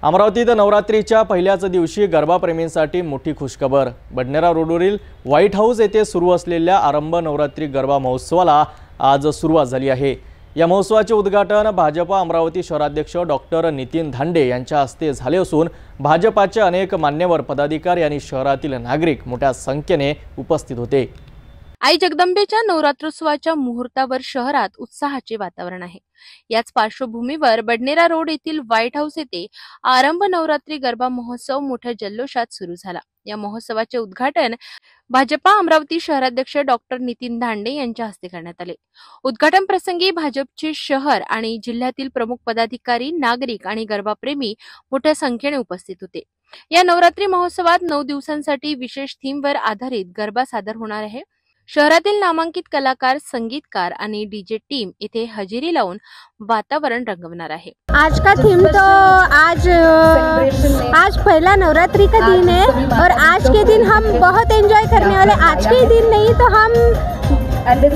अमरावतीत नवरात्रीच्या पहिल्याच दिवशी गरबाप्रेमींसाठी मोठी खुशखबर। बडनेरा रोडवरील व्हाईट हाऊस येथे सुरू असलेल्या आरंभ नवरात्री गरबा महोत्सवाला आज सुरुवात झाली आहे। या महोत्सवाचे उद्घाटन भाजपा अमरावती शहराध्यक्ष डॉक्टर नितीन धांडे यांच्या हस्ते झाले असून भाजपाचे अनेक मान्यवर पदाधिकारी आणि शहरातील नागरिक मोठ्या संख्येने उपस्थित होते। आई जगदंबेच्या नवरात्रोत्सवाच्या मुहूर्तावर शहरात उत्साहाचे वातावरण आहे। याच पार्श्वभूमीवर बडनेरा रोड येथील व्हाईट हाऊस येथे आरंभ नवरात्री गरबा महोत्सव मोठ्या जल्लोषात सुरू झाला। या महोत्सवाचे उद्घाटन भाजपा अमरावती शहराध्यक्ष डॉक्टर नितीन धांडे यांच्या हस्ते करण्यात आले। उद्घाटन प्रसंगी भाजपचे शहर आणि जिल्ह्यातील प्रमुख पदाधिकारी, नागरिक आणि गरबाप्रेमी मोठ्या संख्येने उपस्थित होते। या नवरात्री महोत्सवात 9 दिवसांसाठी विशेष थीमवर आधारित गरबा सादर होणार आहे। शहरातील नामांकित कलाकार, संगीतकार आणि डीजे टीम इथे हजेरी लावून वातावरण रंगवणार आहे। आज का थीम तो आज पहला नवरात्रि का दिन है और आज के दिन हम बहुत एंजॉय करने वाले। आज के दिन नहीं तो हम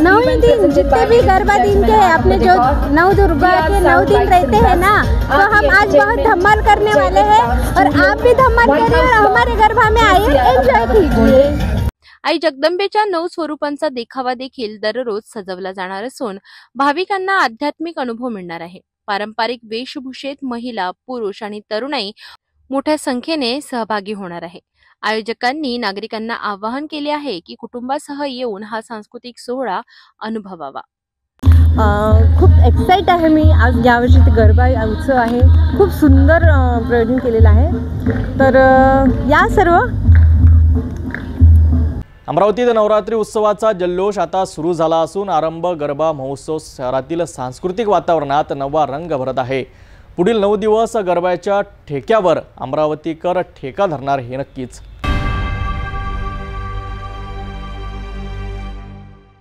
9 दिन जितने भी गरबा दिन के अपने जो 9 दुर्गा के 9 दिन रहते हैं ना, तो हम आज बहुत धमाल करने वाले हैं और आप भी धमाल करिए और हमारे गरबा में आइए, एंजॉय कीजिए। आई जगदंबेच्या 9 स्वरूपांचा देखावा देखील दररोज सजवला जाणार असून भाविकांना आध्यात्मिक अनुभव मिळणार आहे। पारंपरिक वेशभूषेत महिला, पुरुष आणि तरुणाई मोठ्या संख्येने सहभागी होणार आहे। आयोजकांनी नागरिकांना आवाहन केले आहे की कुटुंबासह येऊन हा सांस्कृतिक सोहळा अनुभवावा। खूप एक्साइट आहे मी। आज यावर्षी गरबा उत्सव आहे, खूप सुंदर प्रयोजन केलेलं आहे, तर या सर्व अमरावतीत नवरात्री उत्सवाचा जल्लोष आता सुरू झाला असून आरंभ गरबा महोत्सव शहरातील सांस्कृतिक वातावरणात नवा रंग भरत आहे। पुढील 9 दिवस गरबाच्या ठेक्यावर अमरावतीकर ठेका धरणार हे नक्कीच।